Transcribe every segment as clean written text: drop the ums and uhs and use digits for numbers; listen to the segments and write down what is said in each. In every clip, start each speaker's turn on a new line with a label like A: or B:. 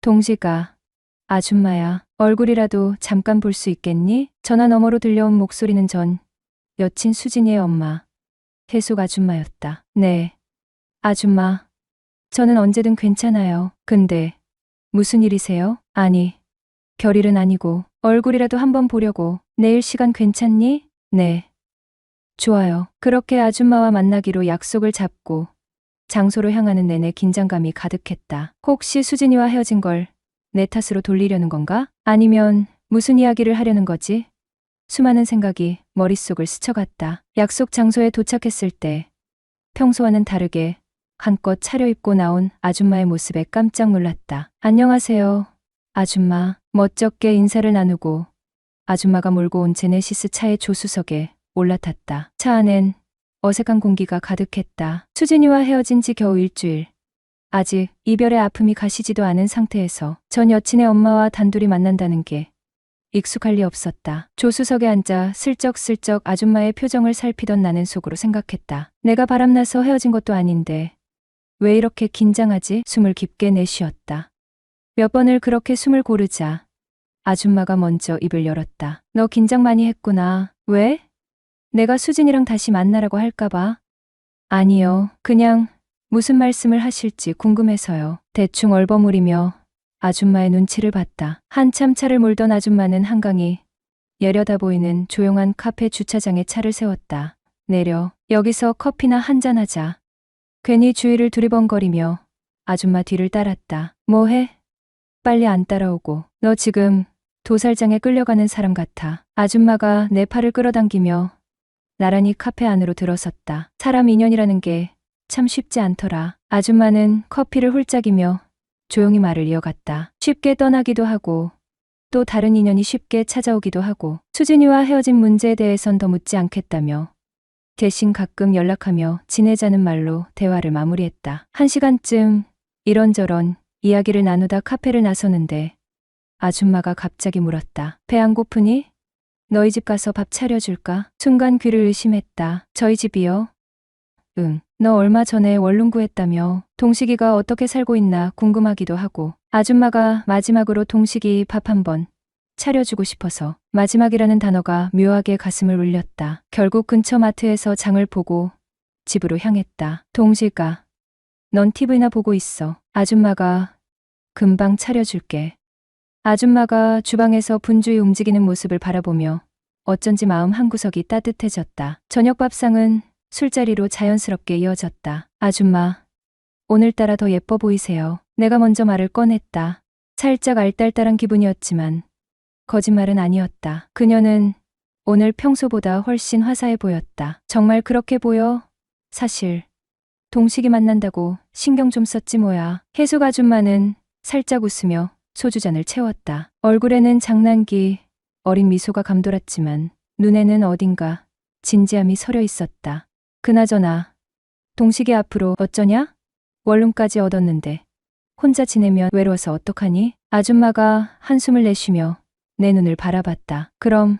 A: 동식아, 아줌마야, 얼굴이라도 잠깐 볼 수 있겠니? 전화 너머로 들려온 목소리는 전 여친 수진이의 엄마, 혜숙 아줌마였다. 네, 아줌마. 저는 언제든 괜찮아요. 근데 무슨 일이세요? 아니, 별일은 아니고 얼굴이라도 한번 보려고. 내일 시간 괜찮니? 네. 좋아요. 그렇게 아줌마와 만나기로 약속을 잡고 장소로 향하는 내내 긴장감이 가득했다. 혹시 수진이와 헤어진 걸 내 탓으로 돌리려는 건가? 아니면 무슨 이야기를 하려는 거지? 수많은 생각이 머릿속을 스쳐갔다. 약속 장소에 도착했을 때 평소와는 다르게 한껏 차려입고 나온 아줌마의 모습에 깜짝 놀랐다. 안녕하세요, 아줌마. 멋쩍게 인사를 나누고 아줌마가 몰고 온 제네시스 차의 조수석에 올라탔다. 차 안엔 어색한 공기가 가득했다. 수진이와 헤어진 지 겨우 일주일. 아직 이별의 아픔이 가시지도 않은 상태에서 전 여친의 엄마와 단둘이 만난다는 게 익숙할 리 없었다. 조수석에 앉아 슬쩍슬쩍 아줌마의 표정을 살피던 나는 속으로 생각했다. 내가 바람나서 헤어진 것도 아닌데 왜 이렇게 긴장하지? 숨을 깊게 내쉬었다. 몇 번을 그렇게 숨을 고르자 아줌마가 먼저 입을 열었다. 너 긴장 많이 했구나. 왜? 내가 수진이랑 다시 만나라고 할까봐? 아니요. 그냥 무슨 말씀을 하실지 궁금해서요. 대충 얼버무리며 아줌마의 눈치를 봤다. 한참 차를 몰던 아줌마는 한강이 예려다 보이는 조용한 카페 주차장에 차를 세웠다. 내려. 여기서 커피나 한잔 하자. 괜히 주위를 두리번거리며 아줌마 뒤를 따랐다. 뭐해? 빨리 안 따라오고. 너 지금 도살장에 끌려가는 사람 같아. 아줌마가 내 팔을 끌어당기며 나란히 카페 안으로 들어섰다. 사람 인연이라는 게 참 쉽지 않더라. 아줌마는 커피를 홀짝이며 조용히 말을 이어갔다. 쉽게 떠나기도 하고 또 다른 인연이 쉽게 찾아오기도 하고 수진이와 헤어진 문제에 대해선 더 묻지 않겠다며 대신 가끔 연락하며 지내자는 말로 대화를 마무리했다. 1시간쯤 이런저런 이야기를 나누다 카페를 나서는데 아줌마가 갑자기 물었다. 배 안 고프니? 너희 집 가서 밥 차려줄까? 순간 귀를 의심했다. 저희 집이요? 응. 너 얼마 전에 원룸 구했다며. 동식이가 어떻게 살고 있나 궁금하기도 하고. 아줌마가 마지막으로 동식이 밥 한번 차려주고 싶어서. 마지막이라는 단어가 묘하게 가슴을 울렸다. 결국 근처 마트에서 장을 보고 집으로 향했다. 동식아, 넌 TV나 보고 있어. 아줌마가 금방 차려줄게. 아줌마가 주방에서 분주히 움직이는 모습을 바라보며 어쩐지 마음 한구석이 따뜻해졌다. 저녁 밥상은 술자리로 자연스럽게 이어졌다. 아줌마, 오늘따라 더 예뻐 보이세요. 내가 먼저 말을 꺼냈다. 살짝 알딸딸한 기분이었지만 거짓말은 아니었다. 그녀는 오늘 평소보다 훨씬 화사해 보였다. 정말 그렇게 보여? 사실 동식이 만난다고 신경 좀 썼지 뭐야. 혜숙 아줌마는 살짝 웃으며 소주잔을 채웠다. 얼굴에는 장난기 어린 미소가 감돌았지만 눈에는 어딘가 진지함이 서려 있었다. 그나저나 동식이 앞으로 어쩌냐? 원룸까지 얻었는데 혼자 지내면 외로워서 어떡하니? 아줌마가 한숨을 내쉬며 내 눈을 바라봤다. 그럼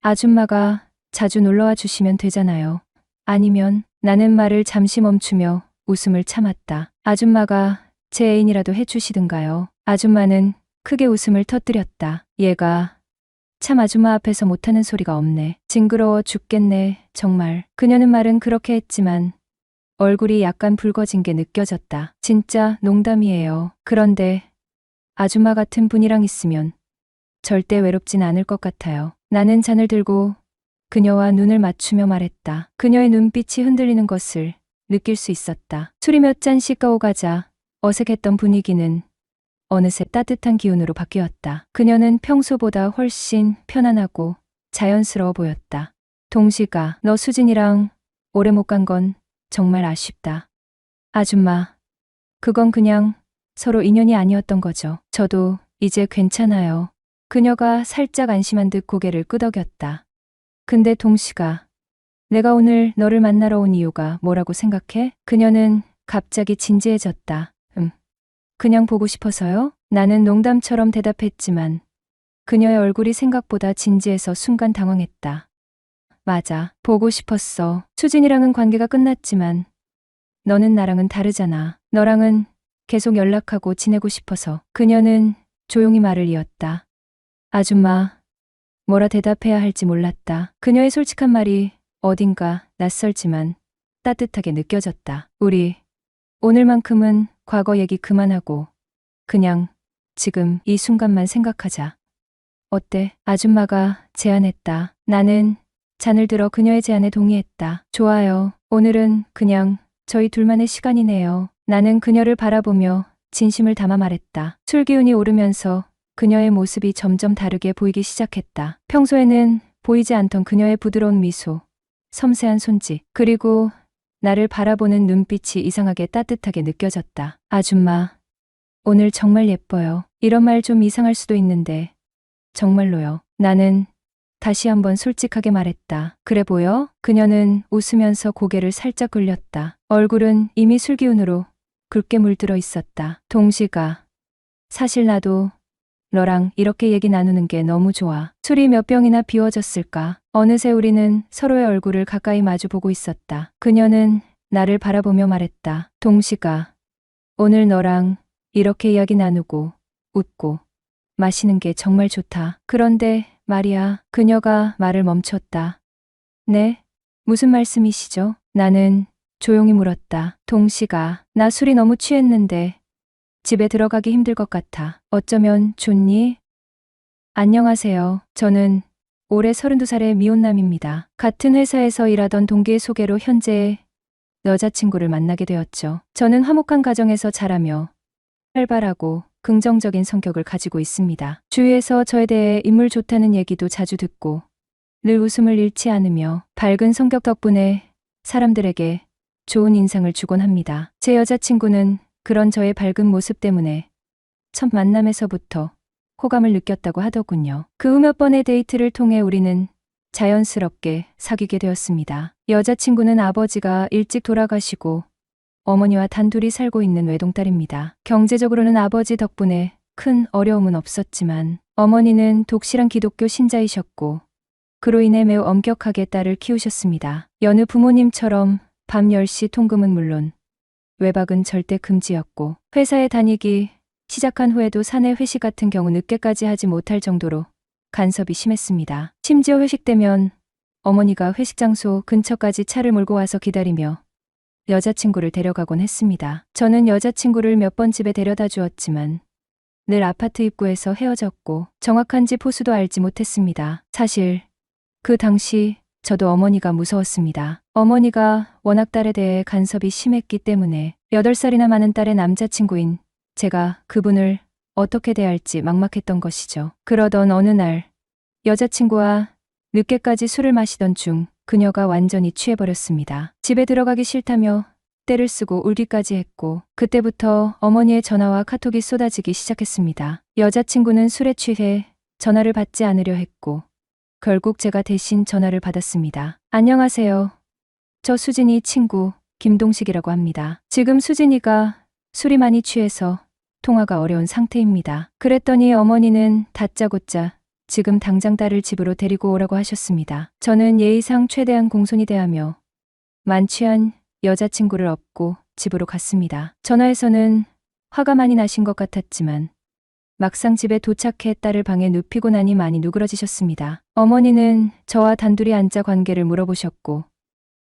A: 아줌마가 자주 놀러와 주시면 되잖아요. 아니면. 나는 말을 잠시 멈추며 웃음을 참았다. 아줌마가 제 애인이라도 해주시든가요. 아줌마는 크게 웃음을 터뜨렸다. 얘가 참 아줌마 앞에서 못하는 소리가 없네. 징그러워 죽겠네, 정말. 그녀는 말은 그렇게 했지만 얼굴이 약간 붉어진 게 느껴졌다. 진짜 농담이에요. 그런데 아줌마 같은 분이랑 있으면 절대 외롭진 않을 것 같아요. 나는 잔을 들고 그녀와 눈을 맞추며 말했다. 그녀의 눈빛이 흔들리는 것을 느낄 수 있었다. 술이 몇 잔씩 까오가자 어색했던 분위기는 어느새 따뜻한 기운으로 바뀌었다. 그녀는 평소보다 훨씬 편안하고 자연스러워 보였다. 동식아, 너 수진이랑 오래 못 간 건 정말 아쉽다. 아줌마, 그건 그냥 서로 인연이 아니었던 거죠. 저도 이제 괜찮아요. 그녀가 살짝 안심한 듯 고개를 끄덕였다. 근데 동식아, 내가 오늘 너를 만나러 온 이유가 뭐라고 생각해? 그녀는 갑자기 진지해졌다. 그냥 보고 싶어서요? 나는 농담처럼 대답했지만 그녀의 얼굴이 생각보다 진지해서 순간 당황했다. 맞아, 보고 싶었어. 수진이랑은 관계가 끝났지만 너는 나랑은 다르잖아. 너랑은 계속 연락하고 지내고 싶어서. 그녀는 조용히 말을 이었다. 아줌마, 뭐라 대답해야 할지 몰랐다. 그녀의 솔직한 말이 어딘가 낯설지만 따뜻하게 느껴졌다. 우리 오늘만큼은 과거 얘기 그만하고 그냥 지금 이 순간만 생각하자. 어때? 아줌마가 제안했다. 나는 잔을 들어 그녀의 제안에 동의했다. 좋아요. 오늘은 그냥 저희 둘만의 시간이네요. 나는 그녀를 바라보며 진심을 담아 말했다. 술 기운이 오르면서 그녀의 모습이 점점 다르게 보이기 시작했다. 평소에는 보이지 않던 그녀의 부드러운 미소, 섬세한 손짓, 그리고 나를 바라보는 눈빛이 이상하게 따뜻하게 느껴졌다. 아줌마, 오늘 정말 예뻐요. 이런 말 좀 이상할 수도 있는데 정말로요. 나는 다시 한번 솔직하게 말했다. 그래 보여? 그녀는 웃으면서 고개를 살짝 굴렸다. 얼굴은 이미 술기운으로 굵게 물들어 있었다. 동식아, 사실 나도 너랑 이렇게 얘기 나누는 게 너무 좋아. 술이 몇 병이나 비워졌을까? 어느새 우리는 서로의 얼굴을 가까이 마주 보고 있었다. 그녀는 나를 바라보며 말했다. 동식아, 오늘 너랑 이렇게 이야기 나누고 웃고 마시는 게 정말 좋다. 그런데 말이야. 그녀가 말을 멈췄다. 네? 무슨 말씀이시죠? 나는 조용히 물었다. 동식아, 나 술이 너무 취했는데 집에 들어가기 힘들 것 같아. 어쩌면 좋니? 안녕하세요. 저는 올해 32살의 미혼남입니다. 같은 회사에서 일하던 동기의 소개로 현재의 여자친구를 만나게 되었죠. 저는 화목한 가정에서 자라며 활발하고 긍정적인 성격을 가지고 있습니다. 주위에서 저에 대해 인물 좋다는 얘기도 자주 듣고 늘 웃음을 잃지 않으며 밝은 성격 덕분에 사람들에게 좋은 인상을 주곤 합니다. 제 여자친구는 그런 저의 밝은 모습 때문에 첫 만남에서부터 호감을 느꼈다고 하더군요. 그 후 몇 번의 데이트를 통해 우리는 자연스럽게 사귀게 되었습니다. 여자친구는 아버지가 일찍 돌아가시고 어머니와 단둘이 살고 있는 외동딸입니다. 경제적으로는 아버지 덕분에 큰 어려움은 없었지만 어머니는 독실한 기독교 신자이셨고 그로 인해 매우 엄격하게 딸을 키우셨습니다. 여느 부모님처럼 밤 10시 통금은 물론 외박은 절대 금지였고 회사에 다니기 시작한 후에도 사내 회식 같은 경우 늦게까지 하지 못할 정도로 간섭이 심했습니다. 심지어 회식 때면 어머니가 회식 장소 근처까지 차를 몰고 와서 기다리며 여자친구를 데려가곤 했습니다. 저는 여자친구를 몇 번 집에 데려다 주었지만 늘 아파트 입구에서 헤어졌고 정확한 집 호수도 알지 못했습니다. 사실 그 당시 저도 어머니가 무서웠습니다. 어머니가 워낙 딸에 대해 간섭이 심했기 때문에 8살이나 많은 딸의 남자친구인 제가 그분을 어떻게 대할지 막막했던 것이죠. 그러던 어느 날 여자친구와 늦게까지 술을 마시던 중 그녀가 완전히 취해버렸습니다. 집에 들어가기 싫다며 떼를 쓰고 울기까지 했고 그때부터 어머니의 전화와 카톡이 쏟아지기 시작했습니다. 여자친구는 술에 취해 전화를 받지 않으려 했고 결국 제가 대신 전화를 받았습니다. 안녕하세요. 저 수진이 친구 김동식이라고 합니다. 지금 수진이가 술이 많이 취해서 통화가 어려운 상태입니다. 그랬더니 어머니는 다짜고짜 지금 당장 딸을 집으로 데리고 오라고 하셨습니다. 저는 예의상 최대한 공손히 대하며 만취한 여자친구를 업고 집으로 갔습니다. 전화에서는 화가 많이 나신 것 같았지만 막상 집에 도착해 딸을 방에 눕히고 나니 많이 누그러지셨습니다. 어머니는 저와 단둘이 앉아 관계를 물어보셨고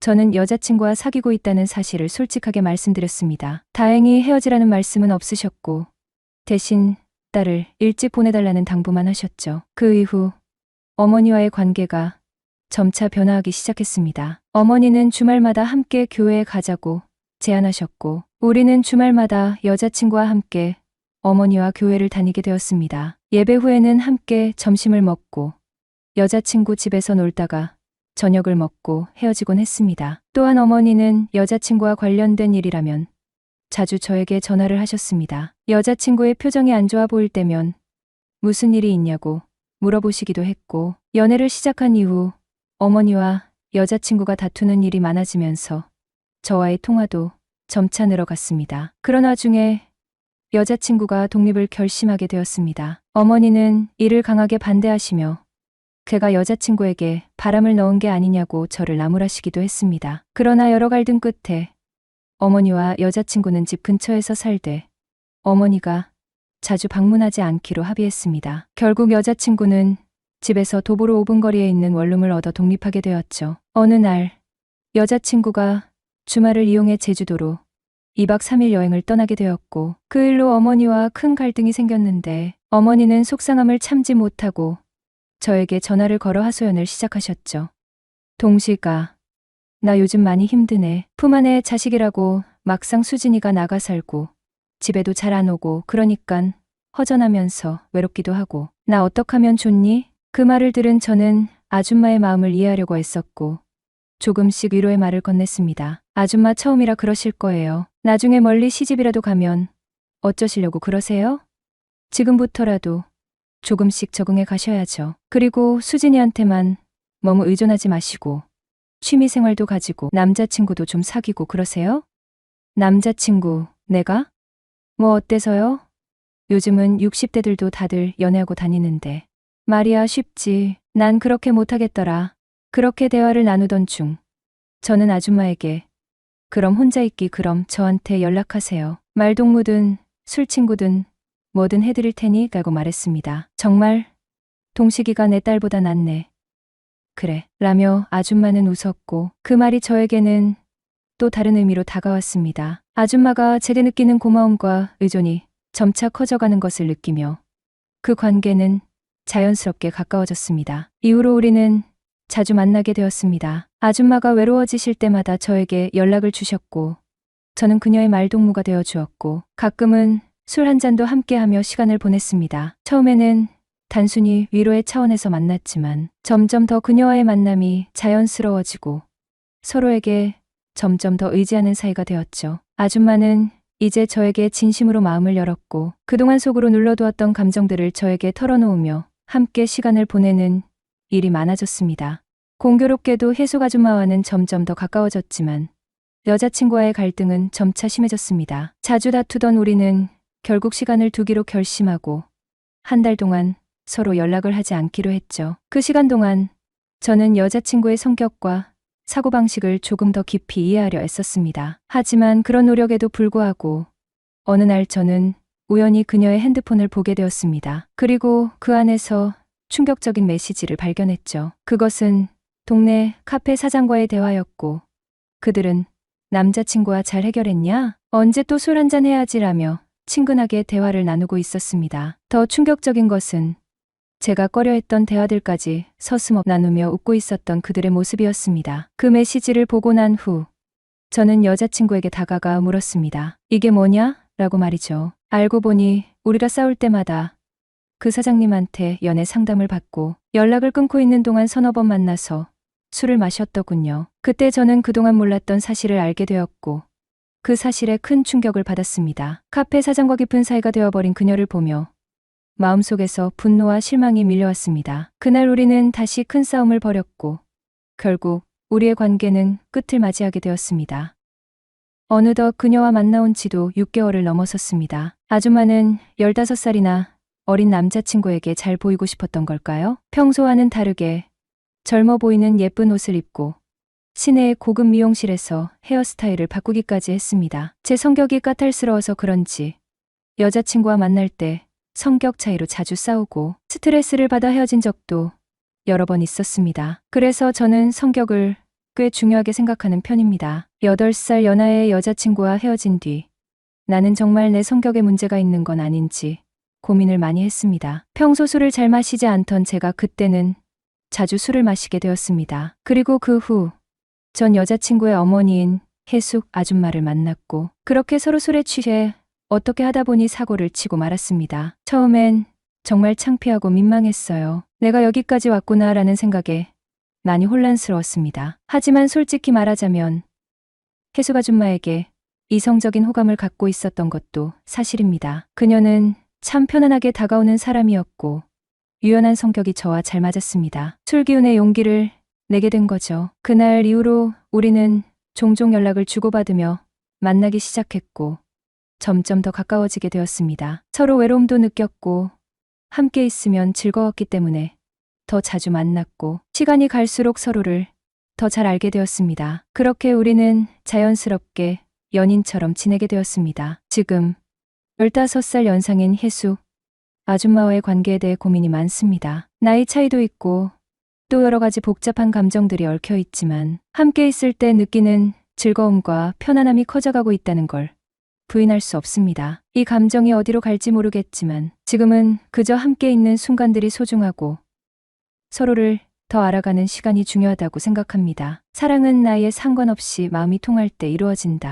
A: 저는 여자친구와 사귀고 있다는 사실을 솔직하게 말씀드렸습니다. 다행히 헤어지라는 말씀은 없으셨고 대신 딸을 일찍 보내달라는 당부만 하셨죠. 그 이후 어머니와의 관계가 점차 변화하기 시작했습니다. 어머니는 주말마다 함께 교회에 가자고 제안하셨고 우리는 주말마다 여자친구와 함께 어머니와 교회를 다니게 되었습니다. 예배 후에는 함께 점심을 먹고 여자친구 집에서 놀다가 저녁을 먹고 헤어지곤 했습니다. 또한 어머니는 여자친구와 관련된 일이라면 자주 저에게 전화를 하셨습니다. 여자친구의 표정이 안 좋아 보일 때면 무슨 일이 있냐고 물어보시기도 했고 연애를 시작한 이후 어머니와 여자친구가 다투는 일이 많아지면서 저와의 통화도 점차 늘어갔습니다. 그런 와중에 여자친구가 독립을 결심하게 되었습니다. 어머니는 이를 강하게 반대하시며 제가 여자친구에게 바람을 넣은 게 아니냐고 저를 나무라시기도 했습니다. 그러나 여러 갈등 끝에 어머니와 여자친구는 집 근처에서 살되 어머니가 자주 방문하지 않기로 합의했습니다. 결국 여자친구는 집에서 도보로 5분 거리에 있는 원룸을 얻어 독립하게 되었죠. 어느 날 여자친구가 주말을 이용해 제주도로 2박 3일 여행을 떠나게 되었고 그 일로 어머니와 큰 갈등이 생겼는데 어머니는 속상함을 참지 못하고 저에게 전화를 걸어 하소연을 시작하셨죠. 동식아, 나 요즘 많이 힘드네. 품 안에 자식이라고 막상 수진이가 나가 살고 집에도 잘 안 오고 그러니깐 허전하면서 외롭기도 하고 나 어떡하면 좋니? 그 말을 들은 저는 아줌마의 마음을 이해하려고 애썼고 조금씩 위로의 말을 건넸습니다. 아줌마 처음이라 그러실 거예요. 나중에 멀리 시집이라도 가면 어쩌시려고 그러세요? 지금부터라도 조금씩 적응해 가셔야죠. 그리고 수진이한테만 너무 의존하지 마시고 취미생활도 가지고 남자친구도 좀 사귀고 그러세요? 남자친구, 내가? 뭐 어때서요? 요즘은 60대들도 다들 연애하고 다니는데. 말이야 쉽지. 난 그렇게 못하겠더라. 그렇게 대화를 나누던 중 저는 아줌마에게 그럼 혼자 있기 그럼 저한테 연락하세요. 말동무든 술친구든 뭐든 해드릴 테니 라고 말했습니다. 정말 동식이가 내 딸보다 낫네. 그래 라며 아줌마는 웃었고 그 말이 저에게는 또 다른 의미로 다가왔습니다. 아줌마가 제게 느끼는 고마움과 의존이 점차 커져가는 것을 느끼며 그 관계는 자연스럽게 가까워졌습니다. 이후로 우리는 자주 만나게 되었습니다. 아줌마가 외로워지실 때마다 저에게 연락을 주셨고 저는 그녀의 말동무가 되어 주었고 가끔은 술 한 잔도 함께하며 시간을 보냈습니다. 처음에는 단순히 위로의 차원에서 만났지만 점점 더 그녀와의 만남이 자연스러워지고 서로에게 점점 더 의지하는 사이가 되었죠. 아줌마는 이제 저에게 진심으로 마음을 열었고 그동안 속으로 눌러두었던 감정들을 저에게 털어놓으며 함께 시간을 보내는 일이 많아졌습니다. 공교롭게도 혜숙 아줌마와는 점점 더 가까워졌지만 여자친구와의 갈등은 점차 심해졌습니다. 자주 다투던 우리는 결국 시간을 두기로 결심하고 한 달 동안 서로 연락을 하지 않기로 했죠. 그 시간 동안 저는 여자친구의 성격과 사고방식을 조금 더 깊이 이해하려 애썼습니다. 하지만 그런 노력에도 불구하고 어느 날 저는 우연히 그녀의 핸드폰을 보게 되었습니다. 그리고 그 안에서 충격적인 메시지를 발견했죠. 그것은 동네 카페 사장과의 대화였고 그들은 남자친구와 잘 해결했냐? 언제 또 술 한잔 해야지라며 친근하게 대화를 나누고 있었습니다. 더 충격적인 것은 제가 꺼려했던 대화들까지 서슴없 나누며 웃고 있었던 그들의 모습이었습니다. 그 메시지를 보고 난 후 저는 여자친구에게 다가가 물었습니다. 이게 뭐냐? 라고 말이죠. 알고 보니 우리가 싸울 때마다 그 사장님한테 연애 상담을 받고 연락을 끊고 있는 동안 서너 번 만나서 술을 마셨더군요. 그때 저는 그동안 몰랐던 사실을 알게 되었고 그 사실에 큰 충격을 받았습니다. 카페 사장과 깊은 사이가 되어버린 그녀를 보며 마음속에서 분노와 실망이 밀려왔습니다. 그날 우리는 다시 큰 싸움을 벌였고 결국 우리의 관계는 끝을 맞이하게 되었습니다. 어느덧 그녀와 만나온 지도 6개월을 넘어섰습니다. 아줌마는 15살이나 어린 남자친구에게 잘 보이고 싶었던 걸까요? 평소와는 다르게 젊어 보이는 예쁜 옷을 입고 시내의 고급 미용실에서 헤어스타일을 바꾸기까지 했습니다. 제 성격이 까탈스러워서 그런지 여자친구와 만날 때 성격 차이로 자주 싸우고 스트레스를 받아 헤어진 적도 여러 번 있었습니다. 그래서 저는 성격을 꽤 중요하게 생각하는 편입니다. 8살 연하의 여자친구와 헤어진 뒤 나는 정말 내 성격에 문제가 있는 건 아닌지 고민을 많이 했습니다. 평소 술을 잘 마시지 않던 제가 그때는 자주 술을 마시게 되었습니다. 그리고 그 후 전 여자친구의 어머니인 혜숙 아줌마를 만났고 그렇게 서로 술에 취해 어떻게 하다 보니 사고를 치고 말았습니다. 처음엔 정말 창피하고 민망했어요. 내가 여기까지 왔구나 라는 생각에 많이 혼란스러웠습니다. 하지만 솔직히 말하자면 혜숙 아줌마에게 이성적인 호감을 갖고 있었던 것도 사실입니다. 그녀는 참 편안하게 다가오는 사람이었고 유연한 성격이 저와 잘 맞았습니다. 술 기운의 용기를 내게 된 거죠. 그날 이후로 우리는 종종 연락을 주고받으며 만나기 시작했고 점점 더 가까워지게 되었습니다. 서로 외로움도 느꼈고 함께 있으면 즐거웠기 때문에 더 자주 만났고 시간이 갈수록 서로를 더 잘 알게 되었습니다. 그렇게 우리는 자연스럽게 연인처럼 지내게 되었습니다. 지금 15살 연상인 혜수. 아줌마와의 관계에 대해 고민이 많습니다. 나이 차이도 있고 또 여러 가지 복잡한 감정들이 얽혀 있지만 함께 있을 때 느끼는 즐거움과 편안함이 커져가고 있다는 걸 부인할 수 없습니다. 이 감정이 어디로 갈지 모르겠지만 지금은 그저 함께 있는 순간들이 소중하고 서로를 더 알아가는 시간이 중요하다고 생각합니다. 사랑은 나이에 상관없이 마음이 통할 때 이루어진다.